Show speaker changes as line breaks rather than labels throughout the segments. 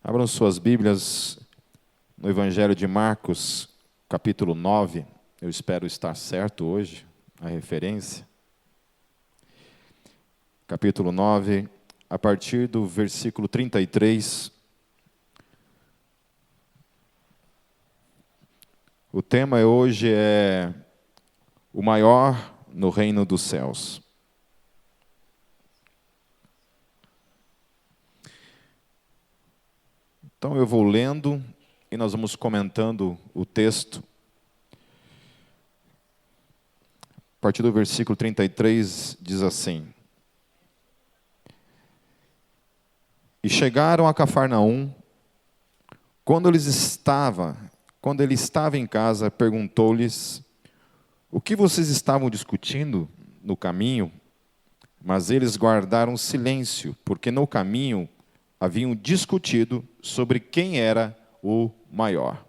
Abram suas Bíblias no Evangelho de Marcos, capítulo 9. Eu espero estar certo hoje, a referência. Capítulo 9, a partir do versículo 33. O tema hoje é o maior no reino dos céus. Então eu vou lendo e nós vamos comentando o texto. A partir do versículo 33 diz assim: E chegaram a Cafarnaum. Quando ele estava em casa, perguntou-lhes: O que vocês estavam discutindo no caminho? Mas eles guardaram silêncio, porque no caminho haviam discutido sobre quem era o maior.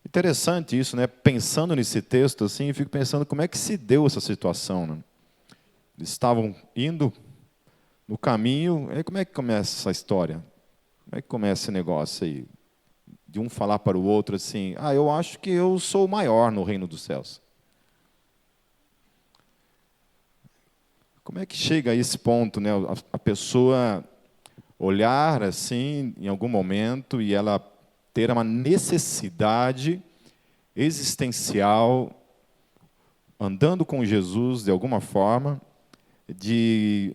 Interessante isso, né? Pensando nesse texto, assim, eu fico pensando como é que se deu essa situação, né? Eles estavam indo no caminho, aí como é que começa essa história? Como é que começa esse negócio aí? De um falar para o outro assim: eu acho que eu sou o maior no reino dos céus. Como é que chega a esse ponto, né? A pessoa olhar assim, em algum momento, e ela ter uma necessidade existencial, andando com Jesus de alguma forma, de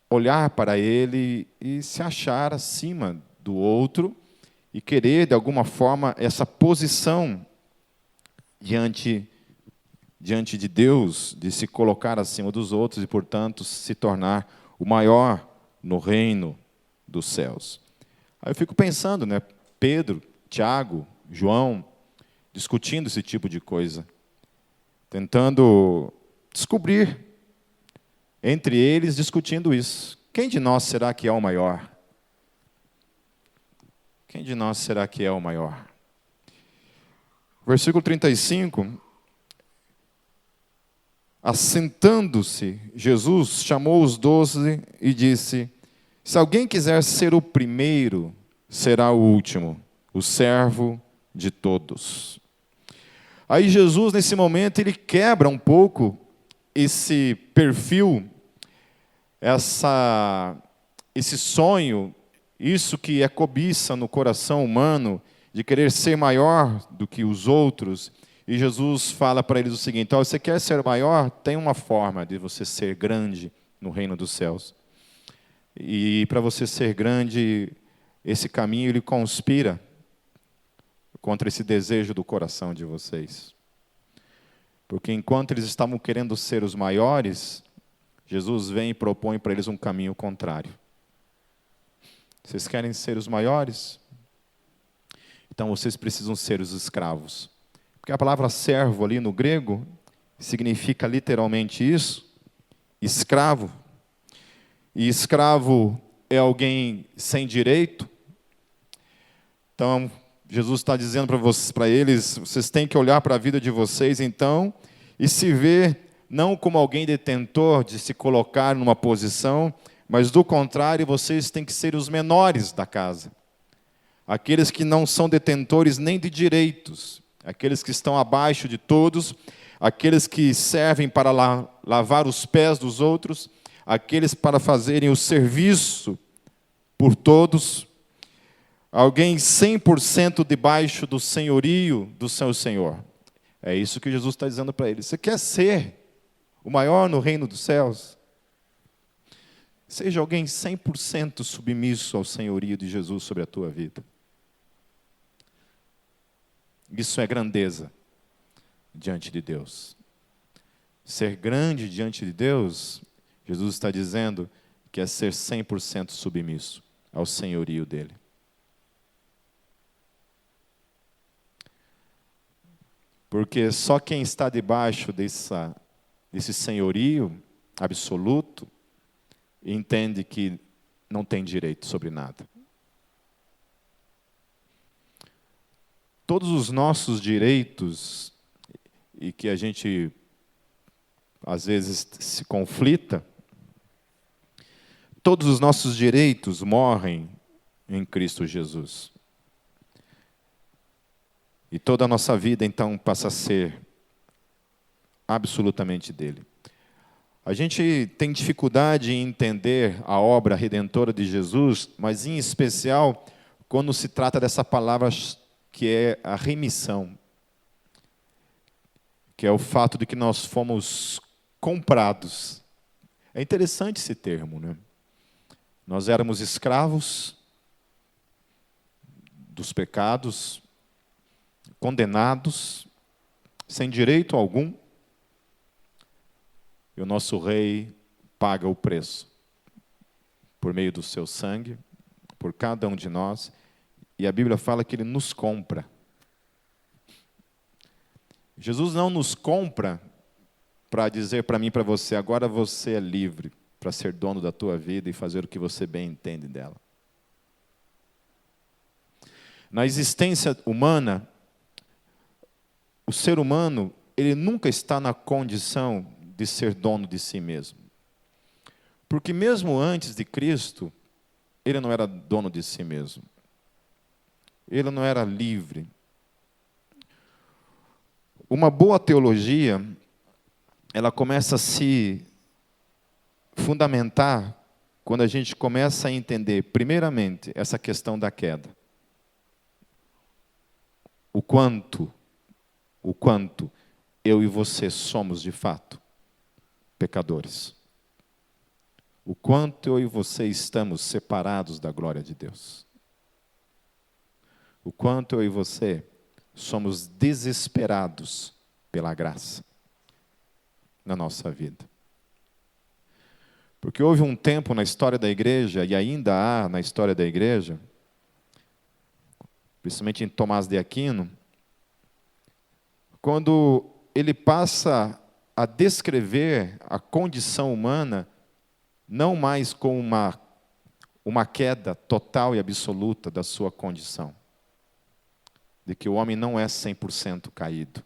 olhar para ele e se achar acima do outro e querer, de alguma forma, essa posição diante de Deus, de se colocar acima dos outros e, portanto, se tornar o maior no reino dos céus. Aí eu fico pensando, né? Pedro, Tiago, João, discutindo esse tipo de coisa, tentando descobrir, entre eles, discutindo isso. Quem de nós será que é o maior? Quem de nós será que é o maior? Versículo 35. Assentando-se, Jesus chamou os 12 e disse: Se alguém quiser ser o primeiro, será o último, o servo de todos. Aí Jesus, nesse momento, ele quebra um pouco esse perfil, esse sonho, isso que é cobiça no coração humano, de querer ser maior do que os outros. E Jesus fala para eles o seguinte: você quer ser maior? Tem uma forma de você ser grande no reino dos céus. E para você ser grande, esse caminho ele conspira contra esse desejo do coração de vocês. Porque enquanto eles estavam querendo ser os maiores, Jesus vem e propõe para eles um caminho contrário. Vocês querem ser os maiores? Então vocês precisam ser os escravos. Porque a palavra servo ali no grego significa literalmente isso, escravo. E escravo é alguém sem direito. Então, Jesus está dizendo para eles: vocês têm que olhar para a vida de vocês, então, e se ver não como alguém detentor de se colocar numa posição, mas do contrário, vocês têm que ser os menores da casa. Aqueles que não são detentores nem de direitos, aqueles que estão abaixo de todos, aqueles que servem para lavar os pés dos outros, aqueles para fazerem o serviço por todos, alguém 100% debaixo do senhorio do seu Senhor. É isso que Jesus está dizendo para eles. Você quer ser o maior no reino dos céus? Seja alguém 100% submisso ao senhorio de Jesus sobre a tua vida. Isso é grandeza diante de Deus. Ser grande diante de Deus, Jesus está dizendo que é ser 100% submisso ao senhorio dele. Porque só quem está debaixo desse senhorio absoluto entende que não tem direito sobre nada. Todos os nossos direitos, e que a gente às vezes se conflita, todos os nossos direitos morrem em Cristo Jesus. E toda a nossa vida, então, passa a ser absolutamente dele. A gente tem dificuldade em entender a obra redentora de Jesus, mas em especial quando se trata dessa palavra que é a remissão, que é o fato de que nós fomos comprados. É interessante esse termo, né? Nós éramos escravos dos pecados, condenados, sem direito algum, e o nosso Rei paga o preço, por meio do seu sangue, por cada um de nós, e a Bíblia fala que Ele nos compra. Jesus não nos compra para dizer para mim e para você, agora você é livre para ser dono da tua vida e fazer o que você bem entende dela. Na existência humana, o ser humano, ele nunca está na condição de ser dono de si mesmo. Porque mesmo antes de Cristo, ele não era dono de si mesmo. Ele não era livre. Uma boa teologia, ela começa a se fundamentar quando a gente começa a entender, primeiramente, essa questão da queda. O quanto eu e você somos de fato pecadores. O quanto eu e você estamos separados da glória de Deus. O quanto eu e você somos desesperados pela graça na nossa vida. Porque houve um tempo na história da igreja, e ainda há na história da igreja, principalmente em Tomás de Aquino, quando ele passa a descrever a condição humana não mais como uma queda total e absoluta da sua condição, de que o homem não é 100% caído,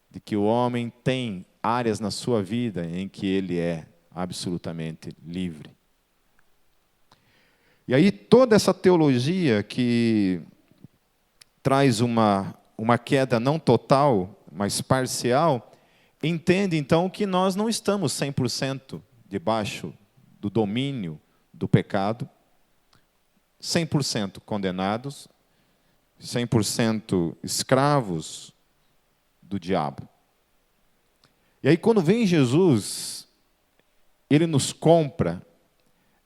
de que o homem tem áreas na sua vida em que ele é absolutamente livre. E aí toda essa teologia que traz uma queda não total, mas parcial, entende então que nós não estamos 100% debaixo do domínio do pecado, 100% condenados, 100% escravos do diabo. E aí quando vem Jesus, Ele nos compra.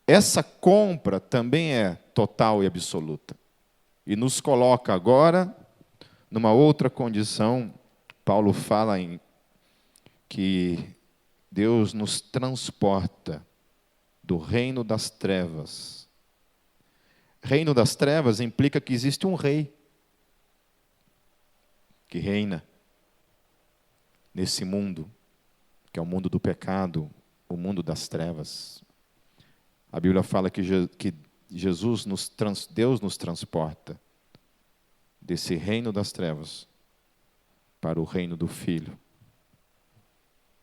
Essa compra também é total e absoluta. E nos coloca agora numa outra condição. Paulo fala em que Deus nos transporta do reino das trevas. Reino das trevas implica que existe um rei que reina nesse mundo, que é o mundo do pecado, o mundo das trevas. A Bíblia fala que Deus nos transporta desse reino das trevas para o reino do Filho,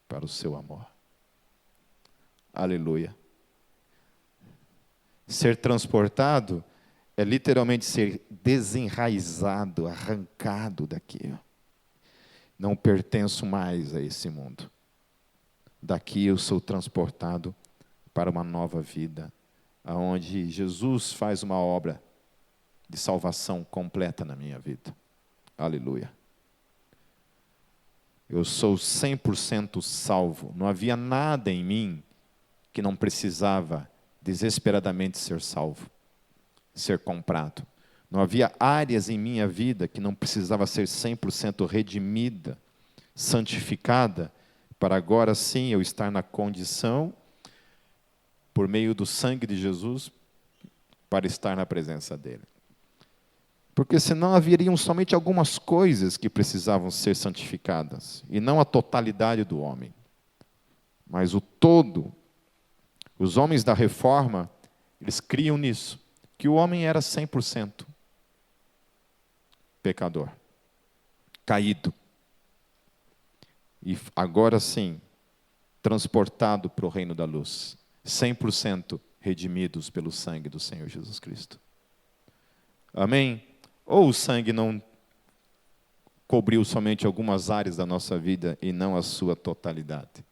para o seu amor. Aleluia. Ser transportado é literalmente ser desenraizado, arrancado daqui. Não pertenço mais a esse mundo. Daqui eu sou transportado para uma nova vida, onde Jesus faz uma obra de salvação completa na minha vida. Aleluia. Eu sou 100% salvo. Não havia nada em mim que não precisava desesperadamente ser salvo, ser comprado. Não havia áreas em minha vida que não precisava ser 100% redimida, santificada, para agora sim eu estar na condição, por meio do sangue de Jesus, para estar na presença dele. Porque senão haveriam somente algumas coisas que precisavam ser santificadas, e não a totalidade do homem, mas o todo. Os homens da reforma, eles criam nisso, que o homem era 100% pecador, caído. E agora sim, transportado para o reino da luz, 100% redimidos pelo sangue do Senhor Jesus Cristo. Amém? Ou o sangue não cobriu somente algumas áreas da nossa vida e não a sua totalidade.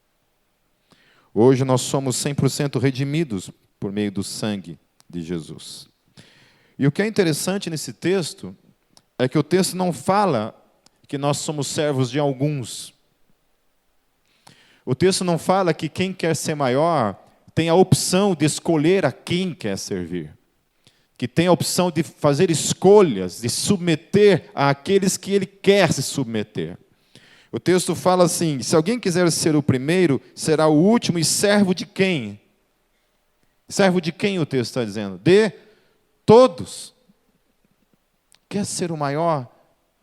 Hoje nós somos 100% redimidos por meio do sangue de Jesus. E o que é interessante nesse texto é que o texto não fala que nós somos servos de alguns. O texto não fala que quem quer ser maior tem a opção de escolher a quem quer servir. Que tem a opção de fazer escolhas, de submeter àqueles que ele quer se submeter. O texto fala assim: se alguém quiser ser o primeiro, será o último, e servo de quem? Servo de quem o texto está dizendo? De todos. Quer ser o maior?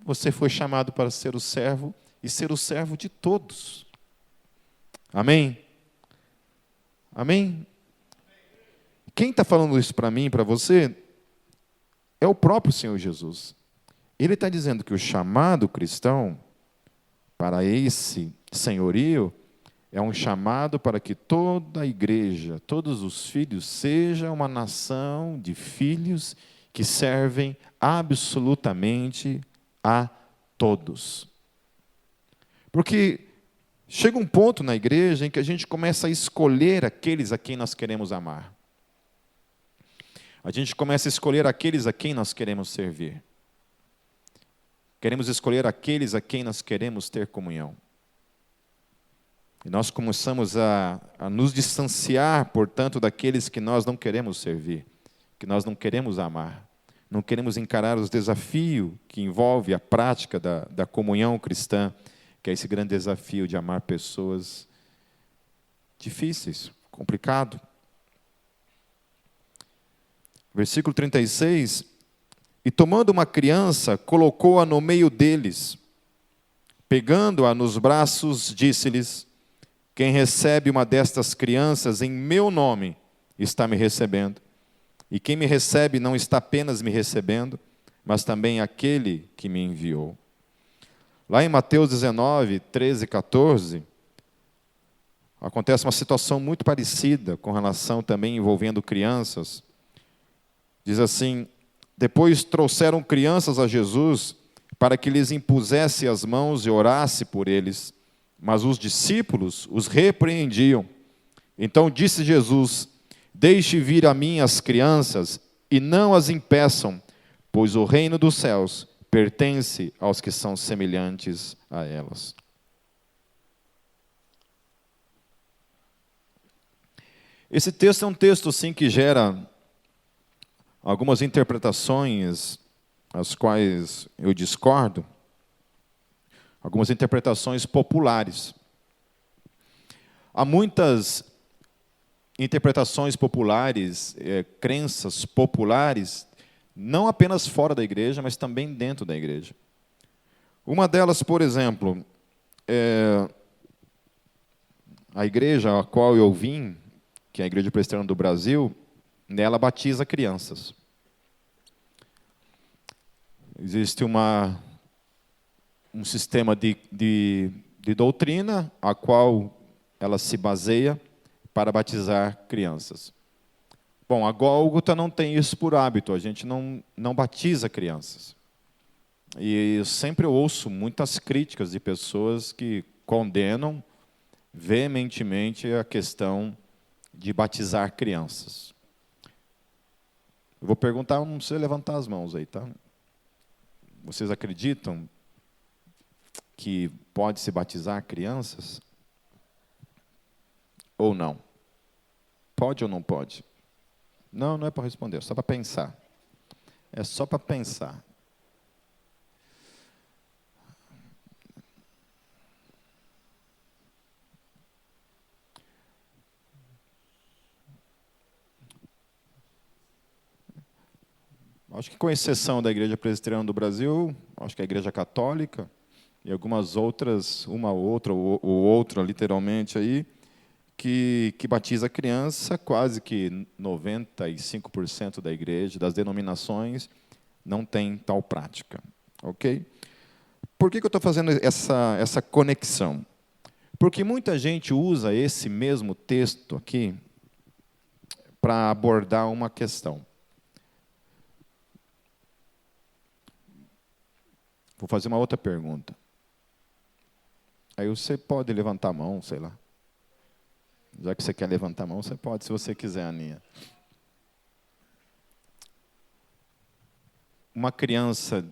Você foi chamado para ser o servo e ser o servo de todos. Amém? Amém? Quem está falando isso para mim e para você é o próprio Senhor Jesus. Ele está dizendo que o chamado cristão para esse senhorio é um chamado para que toda a igreja, todos os filhos, seja uma nação de filhos que servem absolutamente a todos. Porque chega um ponto na igreja em que a gente começa a escolher aqueles a quem nós queremos amar. A gente começa a escolher aqueles a quem nós queremos servir. Queremos escolher aqueles a quem nós queremos ter comunhão. E nós começamos a nos distanciar, portanto, daqueles que nós não queremos servir, que nós não queremos amar. Não queremos encarar os desafios que envolve a prática da comunhão cristã, que é esse grande desafio de amar pessoas difíceis, complicado. Versículo 36, e tomando uma criança, colocou-a no meio deles. Pegando-a nos braços, disse-lhes: quem recebe uma destas crianças em meu nome, está me recebendo. E quem me recebe não está apenas me recebendo, mas também aquele que me enviou. Lá em Mateus 19, 13 e 14, acontece uma situação muito parecida, com relação também envolvendo crianças. Diz assim: depois trouxeram crianças a Jesus, para que lhes impusesse as mãos e orasse por eles. Mas os discípulos os repreendiam. Então disse Jesus: deixe vir a mim as crianças, e não as impeçam, pois o reino dos céus pertence aos que são semelhantes a elas. Esse texto é um texto assim que gera algumas interpretações, as quais eu discordo, algumas interpretações populares. Há muitas interpretações populares, crenças populares, não apenas fora da igreja, mas também dentro da igreja. Uma delas, por exemplo, a igreja a qual eu vim, que é a Igreja Presbiteriana do Brasil, nela batiza crianças. Existe um sistema de doutrina a qual ela se baseia para batizar crianças. Bom, a Gólgota não tem isso por hábito, a gente não batiza crianças. E eu sempre ouço muitas críticas de pessoas que condenam veementemente a questão de batizar crianças. Eu vou perguntar, não precisa levantar as mãos aí, tá? Vocês acreditam que pode-se batizar crianças? Ou não? Pode ou não pode? Não, não é para responder, é só para pensar. É só para pensar. Acho que com exceção da Igreja Presbiteriana do Brasil, acho que a Igreja Católica e algumas outras, uma ou outra, ou outra, literalmente, aí, que batiza a criança, quase que 95% da igreja, das denominações, não tem tal prática. Ok? Por que eu estou fazendo essa conexão? Porque muita gente usa esse mesmo texto aqui para abordar uma questão. Vou fazer uma outra pergunta. Aí você pode levantar a mão, sei lá. Já que você quer levantar a mão, você pode, se você quiser, Aninha. Uma criança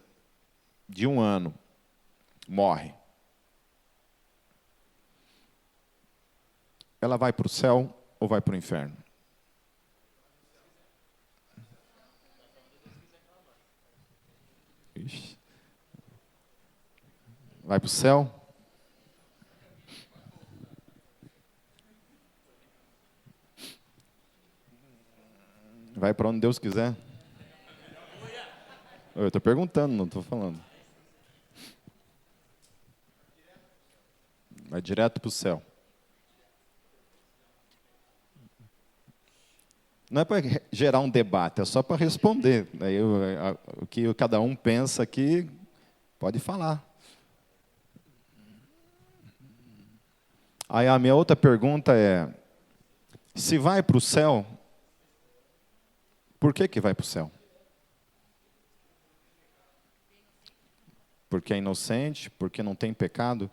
de 1 ano morre. Ela vai para o céu ou vai para o inferno? Ixi. Vai para o céu? Vai para onde Deus quiser? Eu estou perguntando, não estou falando. Vai direto para o céu. Não é para gerar um debate, é só para responder. Aí o que cada um pensa aqui, pode falar. Aí a minha outra pergunta é, se vai para o céu, por que vai para o céu? Porque é inocente? Porque não tem pecado?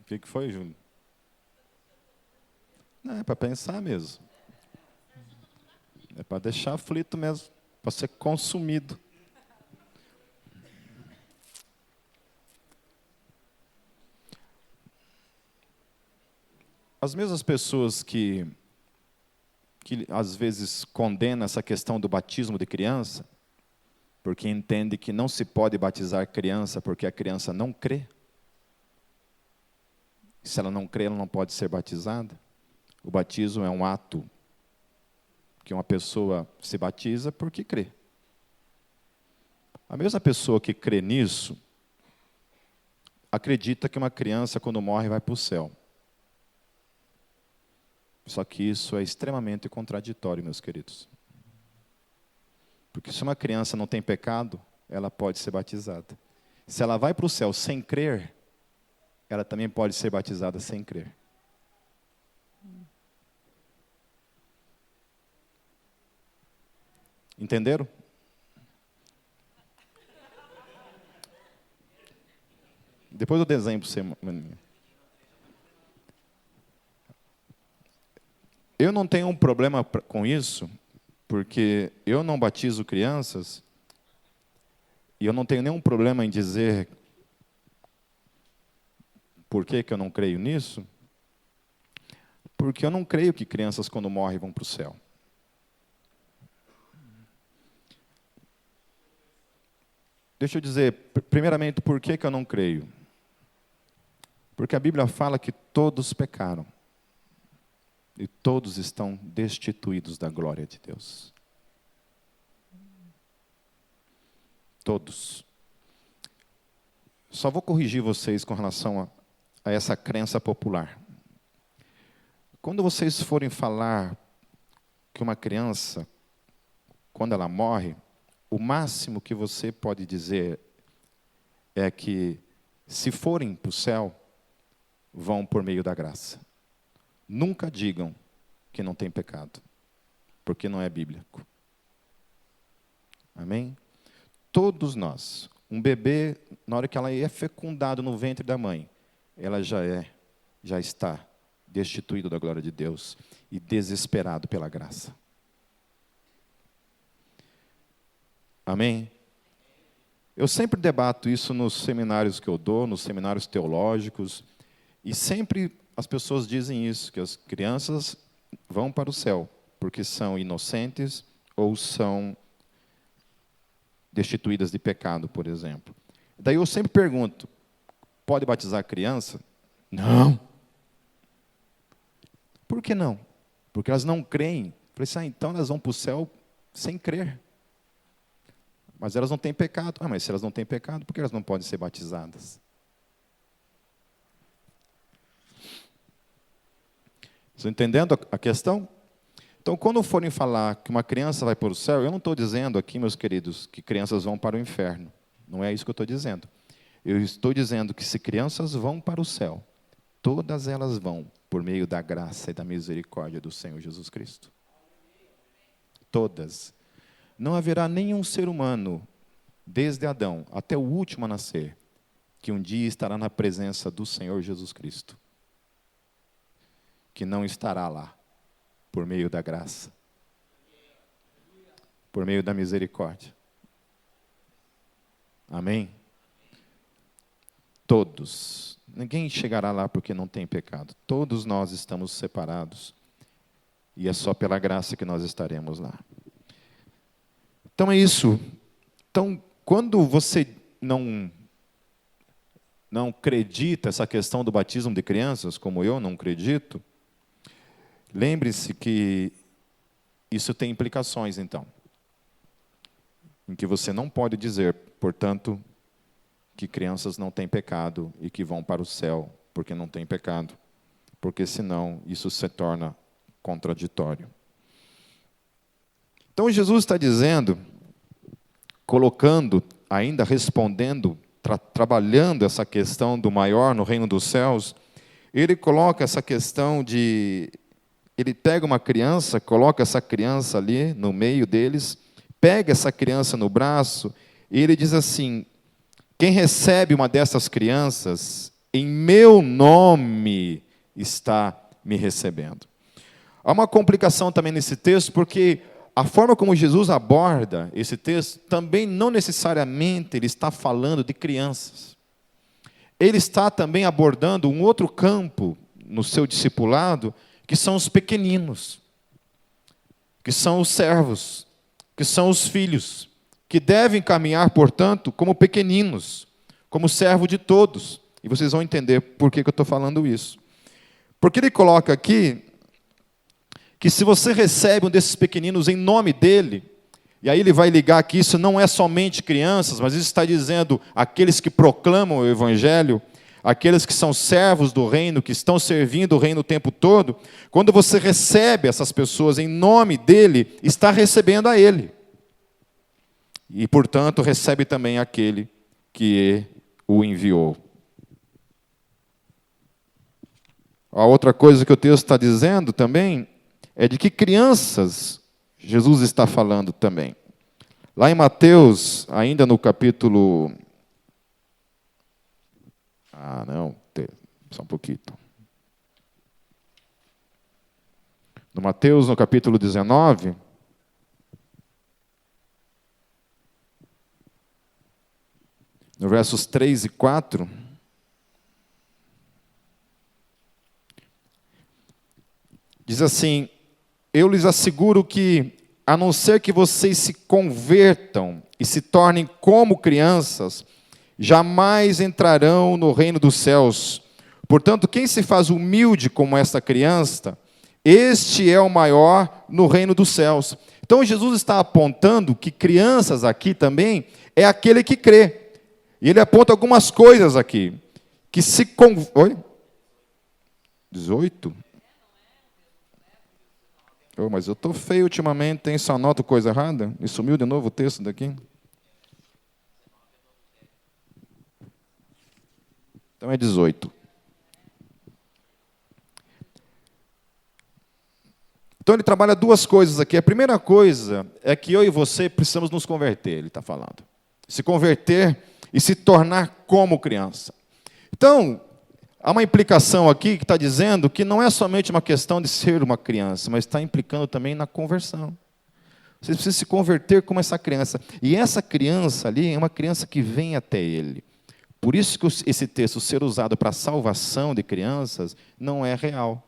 O que foi, Júlio? Não, é para pensar mesmo. É para deixar aflito mesmo, para ser consumido. As mesmas pessoas que às vezes condenam essa questão do batismo de criança, porque entende que não se pode batizar criança porque a criança não crê. Se ela não crê, ela não pode ser batizada. O batismo é um ato que uma pessoa se batiza porque crê. A mesma pessoa que crê nisso, acredita que uma criança, quando morre, vai para o céu. Só que isso é extremamente contraditório, meus queridos. Porque se uma criança não tem pecado, ela pode ser batizada. Se ela vai para o céu sem crer, ela também pode ser batizada sem crer. Entenderam? Depois eu desenho para você. Eu não tenho um problema com isso, porque eu não batizo crianças, e eu não tenho nenhum problema em dizer por que eu não creio nisso, porque eu não creio que crianças, quando morrem, vão para o céu. Deixa eu dizer, primeiramente, por que eu não creio? Porque a Bíblia fala que todos pecaram. E todos estão destituídos da glória de Deus. Todos. Só vou corrigir vocês com relação a essa crença popular. Quando vocês forem falar que uma criança, quando ela morre, o máximo que você pode dizer é que, se forem para o céu, vão por meio da graça. Nunca digam que não tem pecado, porque não é bíblico. Amém? Todos nós, um bebê, na hora que ela é fecundado no ventre da mãe, ela já está destituído da glória de Deus e desesperado pela graça. Amém? Eu sempre debato isso nos seminários que eu dou, nos seminários teológicos, e sempre as pessoas dizem isso, que as crianças vão para o céu, porque são inocentes ou são destituídas de pecado, por exemplo. Daí eu sempre pergunto, pode batizar a criança? Não. Por que não? Porque elas não creem. Eu falei assim, então elas vão para o céu sem crer. Mas elas não têm pecado. Mas se elas não têm pecado, por que elas não podem ser batizadas? Estão entendendo a questão? Então, quando forem falar que uma criança vai para o céu, eu não estou dizendo aqui, meus queridos, que crianças vão para o inferno. Não é isso que eu estou dizendo. Eu estou dizendo que se crianças vão para o céu, todas elas vão por meio da graça e da misericórdia do Senhor Jesus Cristo. Todas. Não haverá nenhum ser humano, desde Adão até o último a nascer, que um dia estará na presença do Senhor Jesus Cristo, que não estará lá, por meio da graça, por meio da misericórdia. Amém? Todos. Ninguém chegará lá porque não tem pecado. Todos nós estamos separados. E é só pela graça que nós estaremos lá. Então é isso. Então, quando você não acredita essa questão do batismo de crianças, como eu não acredito, lembre-se que isso tem implicações, então. Em que você não pode dizer, portanto, que crianças não têm pecado e que vão para o céu porque não têm pecado. Porque senão isso se torna contraditório. Então Jesus está dizendo, colocando, ainda respondendo, trabalhando essa questão do maior no reino dos céus, ele coloca essa questão de... Ele pega uma criança, coloca essa criança ali no meio deles, pega essa criança no braço, e ele diz assim, quem recebe uma dessas crianças, em meu nome está me recebendo. Há uma complicação também nesse texto, porque a forma como Jesus aborda esse texto, também não necessariamente ele está falando de crianças. Ele está também abordando um outro campo no seu discipulado, que são os pequeninos, que são os servos, que são os filhos, que devem caminhar, portanto, como pequeninos, como servo de todos. E vocês vão entender por que eu estou falando isso. Porque ele coloca aqui que se você recebe um desses pequeninos em nome dele, e aí ele vai ligar que isso não é somente crianças, mas isso está dizendo aqueles que proclamam o evangelho, aqueles que são servos do reino, que estão servindo o reino o tempo todo, quando você recebe essas pessoas em nome dele, está recebendo a ele. E, portanto, recebe também aquele que o enviou. A outra coisa que o texto está dizendo também é de que crianças Jesus está falando também. Lá em Mateus, ainda no capítulo... só um pouquinho. No Mateus, no capítulo 19... no versos 3 e 4, diz assim, eu lhes asseguro que, a não ser que vocês se convertam e se tornem como crianças, jamais entrarão no reino dos céus. Portanto, quem se faz humilde como esta criança, este é o maior no reino dos céus. Então, Jesus está apontando que crianças aqui também é aquele que crê. E ele aponta algumas coisas aqui. Que se... Oi? 18? Oh, mas eu estou feio ultimamente, hein? Só anoto coisa errada? E sumiu de novo o texto daqui? Então é 18. Então ele trabalha duas coisas aqui. A primeira coisa é que eu e você precisamos nos converter, ele está falando. Se converter e se tornar como criança. Então, há uma implicação aqui que está dizendo que não é somente uma questão de ser uma criança, mas está implicando também na conversão. Você precisa se converter como essa criança. E essa criança ali é uma criança que vem até ele. Por isso que esse texto ser usado para a salvação de crianças não é real.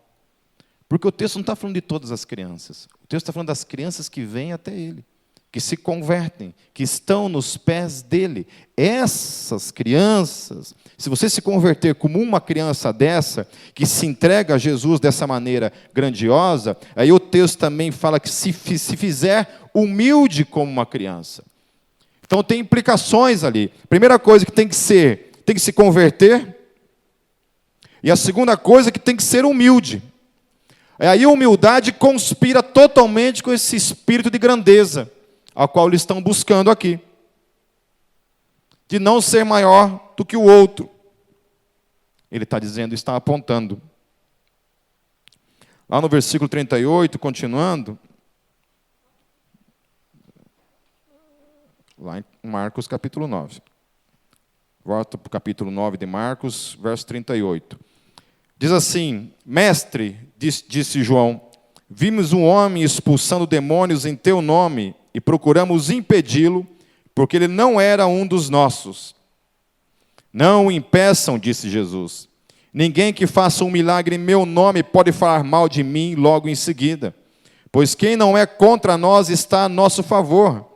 Porque o texto não está falando de todas as crianças. O texto está falando das crianças que vêm até ele, que se convertem, que estão nos pés dele. Essas crianças, se você se converter como uma criança dessa, que se entrega a Jesus dessa maneira grandiosa, aí o texto também fala que se fizer humilde como uma criança. Então tem implicações ali. Primeira coisa que tem que se converter. E a segunda coisa que tem que ser humilde. Aí a humildade conspira totalmente com esse espírito de grandeza, ao qual eles estão buscando aqui. De não ser maior do que o outro. Ele está dizendo, está apontando. Lá no versículo 38, continuando, lá em Marcos capítulo 9. Volta para o capítulo 9 de Marcos, verso 38. Diz assim: Mestre, disse João, vimos um homem expulsando demônios em teu nome e procuramos impedi-lo, porque ele não era um dos nossos. Não o impeçam, disse Jesus. Ninguém que faça um milagre em meu nome pode falar mal de mim logo em seguida, pois quem não é contra nós está a nosso favor.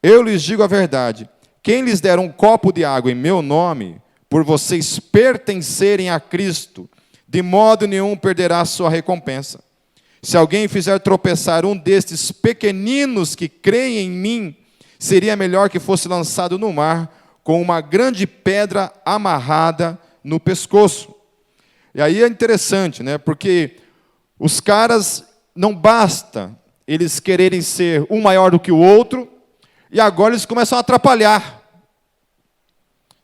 Eu lhes digo a verdade, quem lhes der um copo de água em meu nome, por vocês pertencerem a Cristo, de modo nenhum perderá sua recompensa. Se alguém fizer tropeçar um destes pequeninos que creem em mim, seria melhor que fosse lançado no mar com uma grande pedra amarrada no pescoço. E aí é interessante, né? Porque os caras, não basta eles quererem ser um maior do que o outro, e agora eles começam a atrapalhar.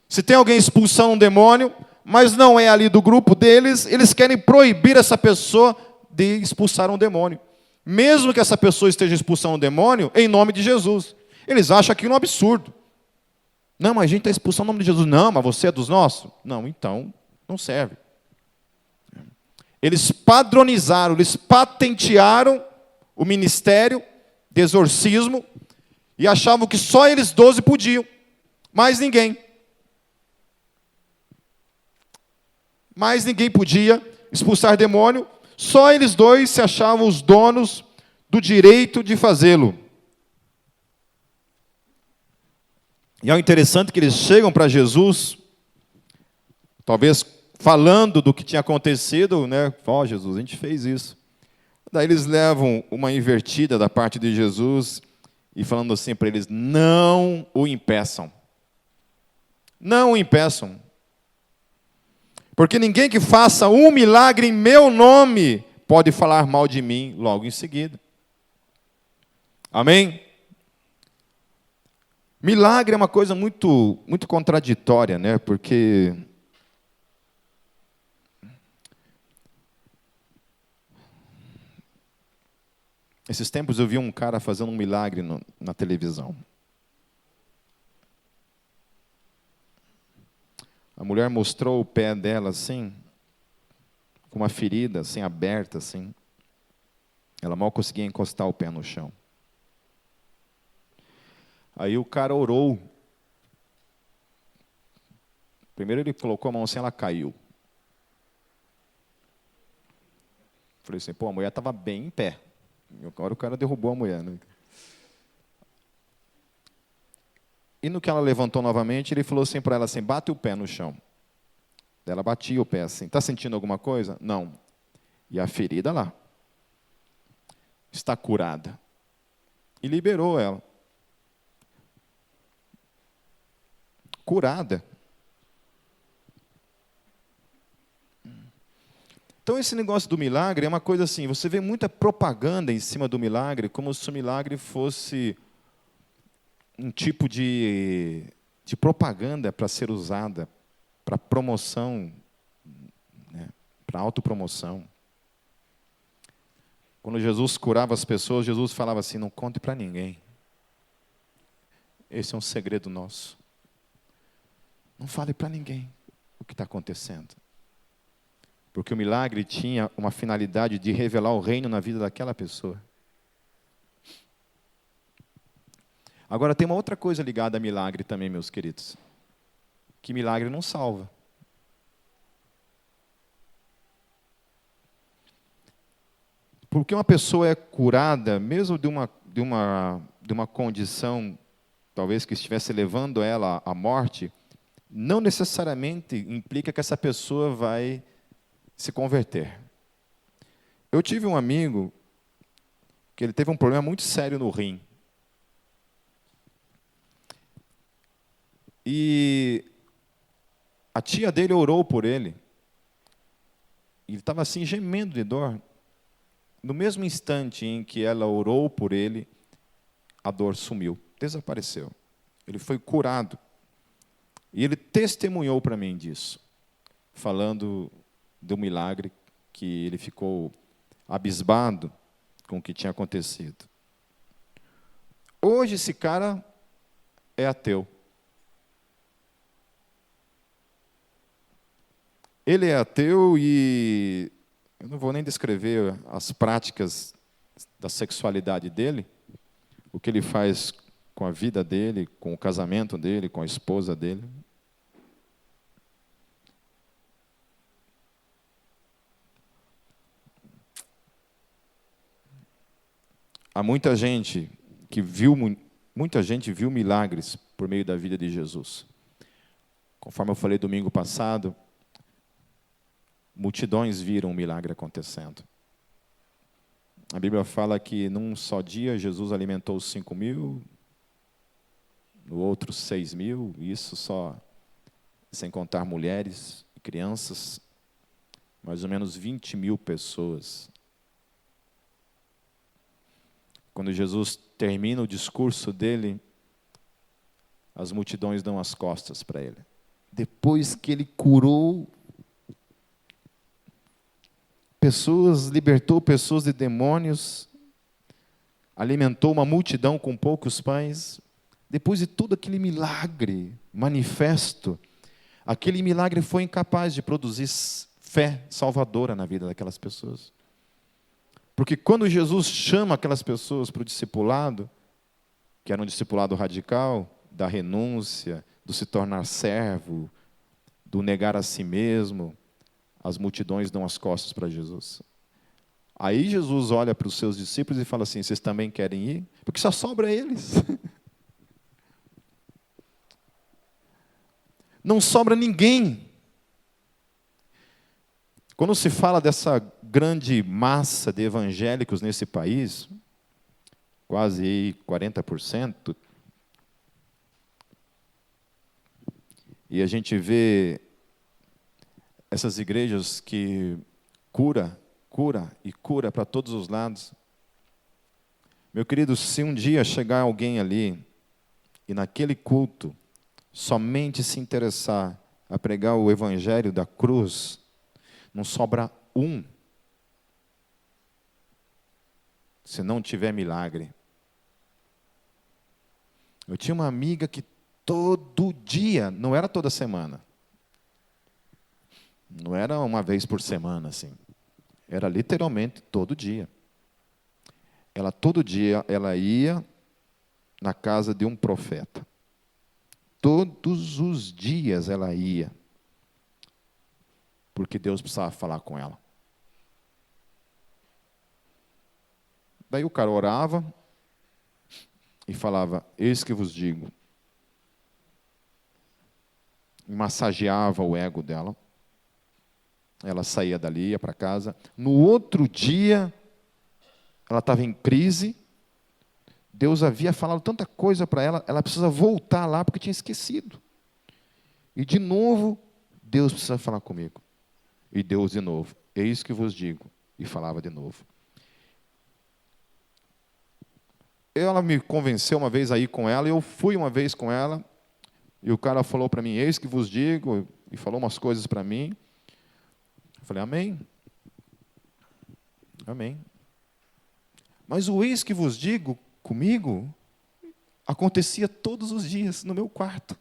Se tem alguém expulsando um demônio, mas não é ali do grupo deles, eles querem proibir essa pessoa de expulsar um demônio. Mesmo que essa pessoa esteja expulsando um demônio, em nome de Jesus. Eles acham aquilo um absurdo. Não, mas a gente está expulsando o nome de Jesus. Não, mas você é dos nossos? Não, então não serve. Eles padronizaram, eles patentearam o ministério de exorcismo e achavam que só eles 12 podiam, mais ninguém. Mais ninguém podia expulsar demônio, só eles dois se achavam os donos do direito de fazê-lo. E é interessante que eles chegam para Jesus, talvez falando do que tinha acontecido, né? Ó, Jesus, a gente fez isso. Daí eles levam uma invertida da parte de Jesus e falando assim para eles, não o impeçam. Não o impeçam. Porque ninguém que faça um milagre em meu nome pode falar mal de mim logo em seguida. Amém? Milagre é uma coisa muito, muito contraditória, né? Porque esses tempos eu vi um cara fazendo um milagre na televisão. A mulher mostrou o pé dela assim, com uma ferida assim, aberta assim. Ela mal conseguia encostar o pé no chão. Aí o cara orou. Primeiro ele colocou a mão assim, ela caiu. Falei assim, pô, a mulher estava bem em pé. Agora o cara derrubou a mulher, né? E no que ela levantou novamente, ele falou assim para ela assim, bate o pé no chão. Ela batia o pé assim, está sentindo alguma coisa? Não. E a ferida lá está curada. E liberou ela. Curada. Então esse negócio do milagre é uma coisa assim, você vê muita propaganda em cima do milagre, como se o milagre fosse um tipo de propaganda para ser usada para promoção, né, para autopromoção. Quando Jesus curava as pessoas, Jesus falava assim, não conte para ninguém. Esse é um segredo nosso. Não fale para ninguém o que está acontecendo. Porque o milagre tinha uma finalidade de revelar o reino na vida daquela pessoa. Agora, tem uma outra coisa ligada a milagre também, meus queridos. Que milagre não salva. Porque uma pessoa é curada, mesmo de uma condição, talvez que estivesse levando ela à morte, não necessariamente implica que essa pessoa vai se converter. Eu tive um amigo que ele teve um problema muito sério no rim. E a tia dele orou por ele. Ele estava assim, gemendo de dor. no mesmo instante em que ela orou por ele, a dor sumiu, desapareceu. Ele foi curado. E ele testemunhou para mim disso, falando do milagre, que ele ficou abismado com o que tinha acontecido. Hoje esse cara é ateu. Ele é ateu e eu não vou nem descrever as práticas da sexualidade dele, o que ele faz com a vida dele, com o casamento dele, com a esposa dele. Há muita gente que muita gente viu milagres por meio da vida de Jesus. Conforme eu falei domingo passado, multidões viram um milagre acontecendo. A Bíblia fala que num só dia Jesus alimentou os 5.000, no outro 6.000, isso só sem contar mulheres e crianças, mais ou menos 20.000 pessoas. Quando Jesus termina o discurso dele, as multidões dão as costas para ele. Depois que ele curou pessoas, libertou pessoas de demônios, alimentou uma multidão com poucos pães, depois de todo aquele milagre manifesto, aquele milagre foi incapaz de produzir fé salvadora na vida daquelas pessoas. Porque quando Jesus chama aquelas pessoas para o discipulado, que era um discipulado radical, da renúncia, do se tornar servo, do negar a si mesmo, as multidões dão as costas para Jesus. Aí Jesus olha para os seus discípulos e fala assim: vocês também querem ir? Porque só sobra eles. Não sobra ninguém. Quando se fala dessa grande massa de evangélicos nesse país, quase aí 40%, e a gente vê essas igrejas que cura para todos os lados. Meu querido, se um dia chegar alguém ali e naquele culto somente se interessar a pregar o evangelho da cruz, não sobra um, se não tiver milagre. Eu tinha uma amiga que todo dia, não era toda semana, não era uma vez por semana, assim, era literalmente todo dia. Todo dia ela ia na casa de um profeta. Todos os dias ela ia, porque Deus precisava falar com ela. Daí o cara orava e falava: eis que vos digo. E massageava o ego dela. Ela saía dali, ia para casa. No outro dia, ela estava em crise. Deus havia falado tanta coisa para ela, ela precisa voltar lá porque tinha esquecido. E de novo, Deus precisa falar comigo. E Deus de novo: eis que vos digo. E falava de novo. Ela me convenceu uma vez a ir com ela, eu fui uma vez com ela, e o cara falou para mim: eis que vos digo, e falou umas coisas para mim. Eu falei: amém. Amém. Mas o eis que vos digo comigo acontecia todos os dias no meu quarto.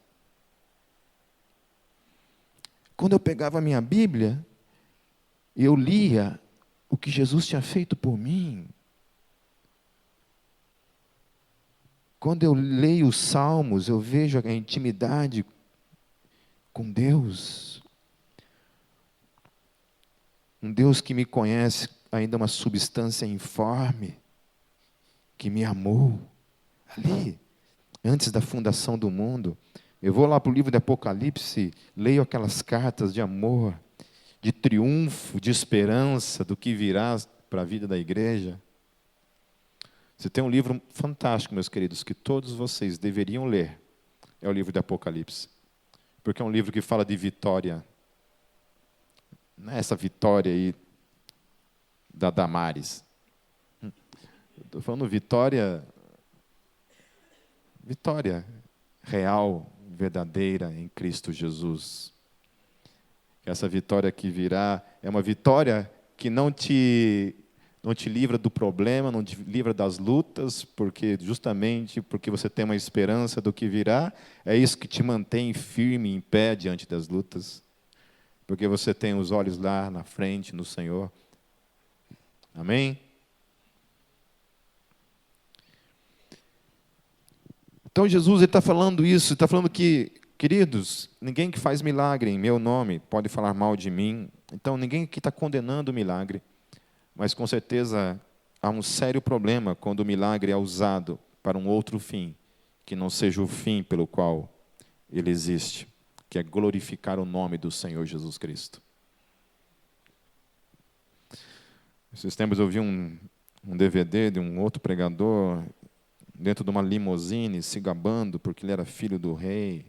Quando eu pegava a minha Bíblia, eu lia o que Jesus tinha feito por mim. Quando eu leio os Salmos, eu vejo a intimidade com Deus. Um Deus que me conhece, ainda uma substância informe, que me amou. Ali, antes da fundação do mundo. Eu vou lá para o livro de Apocalipse, leio aquelas cartas de amor, de triunfo, de esperança do que virá para a vida da igreja. Se tem um livro fantástico, meus queridos, que todos vocês deveriam ler, é o livro de Apocalipse. Porque é um livro que fala de vitória. Não é essa vitória aí da Damares. Estou falando vitória real, verdadeira em Cristo Jesus. Essa vitória que virá é uma vitória que não te livra do problema, não te livra das lutas, justamente porque você tem uma esperança do que virá, é isso que te mantém firme, em pé diante das lutas, porque você tem os olhos lá na frente, no Senhor. Amém? Então Jesus está falando isso, está falando que, queridos, ninguém que faz milagre em meu nome pode falar mal de mim. Então ninguém aqui está condenando o milagre, mas com certeza há um sério problema quando o milagre é usado para um outro fim, que não seja o fim pelo qual ele existe, que é glorificar o nome do Senhor Jesus Cristo. Esses tempos eu vi um DVD de um outro pregador dentro de uma limusine, se gabando porque ele era filho do rei,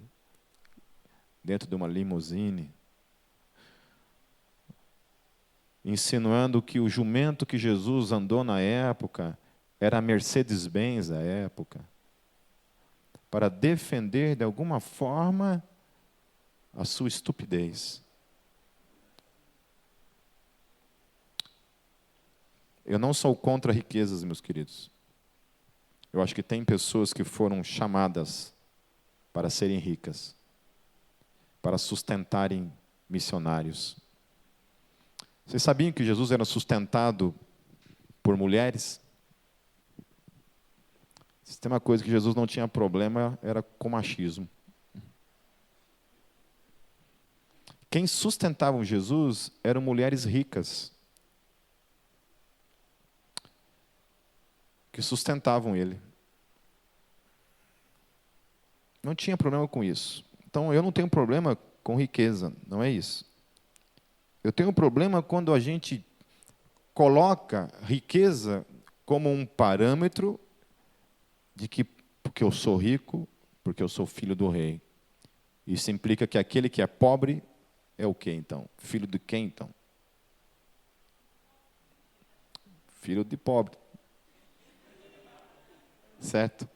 dentro de uma limusine, insinuando que o jumento que Jesus andou na época era a Mercedes-Benz da época, para defender de alguma forma a sua estupidez. Eu não sou contra riquezas, meus queridos. Eu acho que tem pessoas que foram chamadas para serem ricas, para sustentarem missionários. Vocês sabiam que Jesus era sustentado por mulheres? Se tem uma coisa que Jesus não tinha problema, era com machismo. Quem sustentavam Jesus eram mulheres ricas, que sustentavam ele. Não tinha problema com isso. Então, eu não tenho problema com riqueza, não é isso. Eu tenho um problema quando a gente coloca riqueza como um parâmetro de que, porque eu sou rico, porque eu sou filho do rei. Isso implica que aquele que é pobre é o quê, então? Filho de quem, então? Filho de pobre. Certo?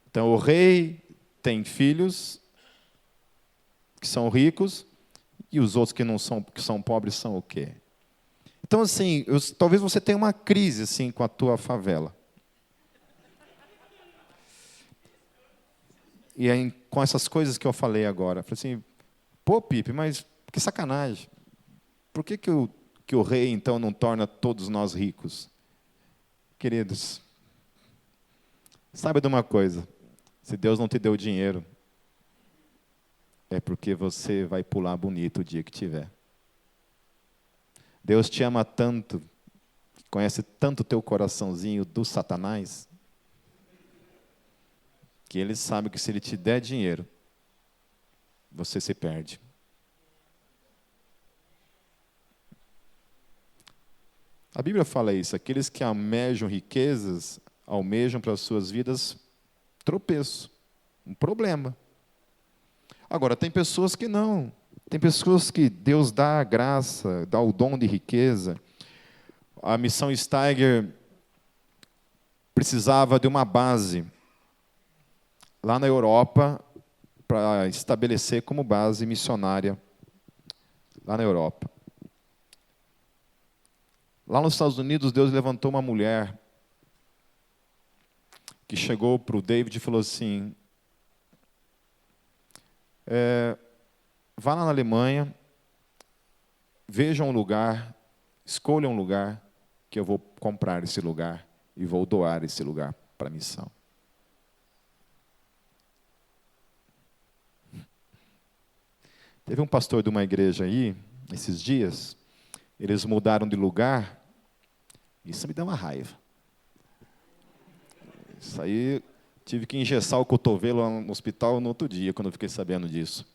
Então, o rei tem filhos que são ricos e os outros que são pobres são o quê? Então, assim, talvez você tenha uma crise assim, com a tua favela. E aí, com essas coisas que eu falei agora, eu falei assim, pô, Pipe, mas que sacanagem. Por que o rei, então, não torna todos nós ricos? Queridos, saiba de uma coisa, se Deus não te deu dinheiro, é porque você vai pular bonito o dia que tiver. Deus te ama tanto, conhece tanto o teu coraçãozinho do Satanás, que Ele sabe que se Ele te der dinheiro, você se perde. A Bíblia fala isso, aqueles que almejam riquezas, almejam para as suas vidas tropeço, um problema. Agora, tem pessoas que não. Tem pessoas que Deus dá a graça, dá o dom de riqueza. A missão Steiger precisava de uma base lá na Europa para estabelecer como base missionária lá na Europa. Lá nos Estados Unidos, Deus levantou uma mulher que chegou para o David e falou assim, vá lá na Alemanha, veja um lugar, escolha um lugar, que eu vou comprar esse lugar e vou doar esse lugar para a missão. Teve um pastor de uma igreja aí, esses dias, eles mudaram de lugar, isso me dá uma raiva. Isso aí, tive que engessar o cotovelo no hospital no outro dia, quando eu fiquei sabendo disso.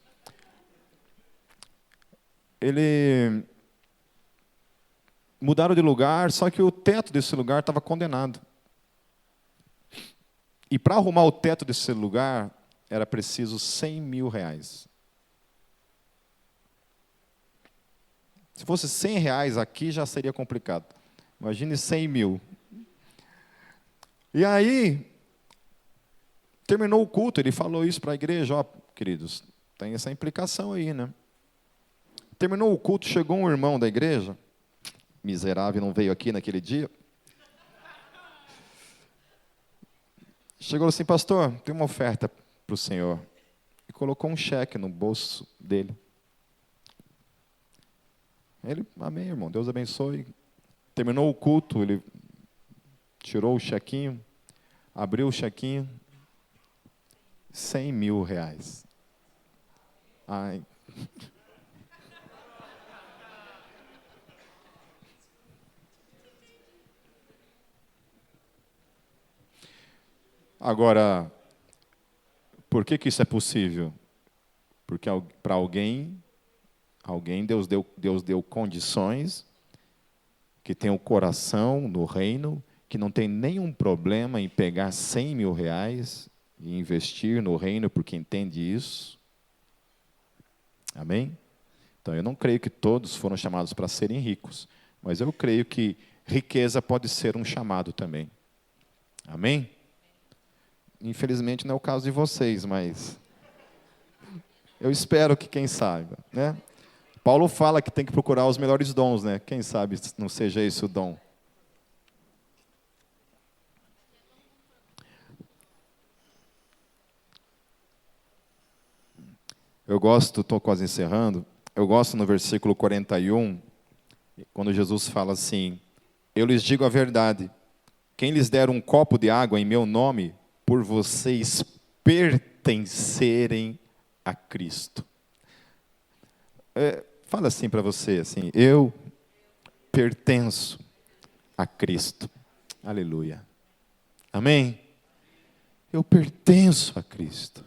Mudaram de lugar, só que o teto desse lugar estava condenado. E para arrumar o teto desse lugar, era preciso R$100 mil. Se fosse R$100 aqui, já seria complicado. Imagine 100 mil. E aí, terminou o culto, ele falou isso para a igreja, ó, queridos, tem essa implicação aí, né? Terminou o culto, chegou um irmão da igreja, miserável, não veio aqui naquele dia. Chegou assim, pastor, tem uma oferta para o senhor. E colocou um cheque no bolso dele. Ele, amém, irmão, Deus abençoe. Terminou o culto, ele tirou o chequinho, abriu o chequinho, R$100.000. Ai. Agora, por que isso é possível? Porque para alguém Deus deu condições, que tem o coração no reino, que não tem nenhum problema em pegar R$100.000 e investir no reino, porque entende isso. Amém? Então, eu não creio que todos foram chamados para serem ricos, mas eu creio que riqueza pode ser um chamado também. Amém? Infelizmente não é o caso de vocês, mas eu espero que quem saiba, né? Paulo fala que tem que procurar os melhores dons, né? Quem sabe não seja esse o dom. Eu gosto, estou quase encerrando, eu gosto no versículo 41, quando Jesus fala assim, eu lhes digo a verdade, quem lhes der um copo de água em meu nome, por vocês pertencerem a Cristo. Fala assim para você, assim, eu pertenço a Cristo. Aleluia. Amém? Eu pertenço a Cristo.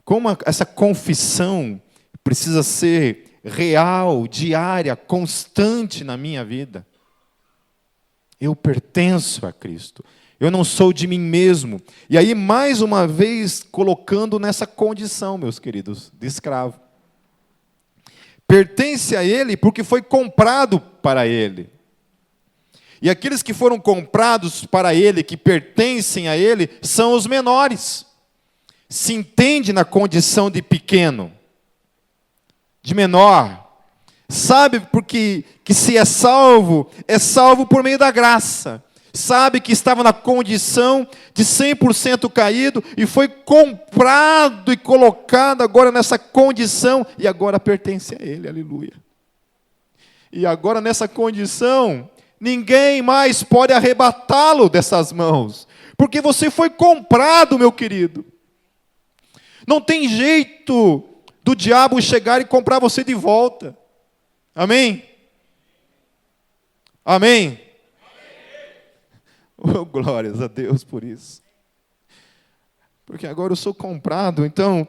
Como essa confissão precisa ser real, diária, constante na minha vida. Eu pertenço a Cristo. Eu não sou de mim mesmo. E aí, mais uma vez, colocando nessa condição, meus queridos, de escravo. Pertence a Ele porque foi comprado para Ele. E aqueles que foram comprados para Ele, que pertencem a Ele, são os menores. Se entende na condição de pequeno, de menor. Sabe porque que se é salvo por meio da graça. Sabe que estava na condição de 100% caído e foi comprado e colocado agora nessa condição e agora pertence a Ele, aleluia. E agora nessa condição, ninguém mais pode arrebatá-lo dessas mãos, porque você foi comprado, meu querido. Não tem jeito do diabo chegar e comprar você de volta. Amém? Amém? Oh, glórias a Deus por isso. Porque agora eu sou comprado, então,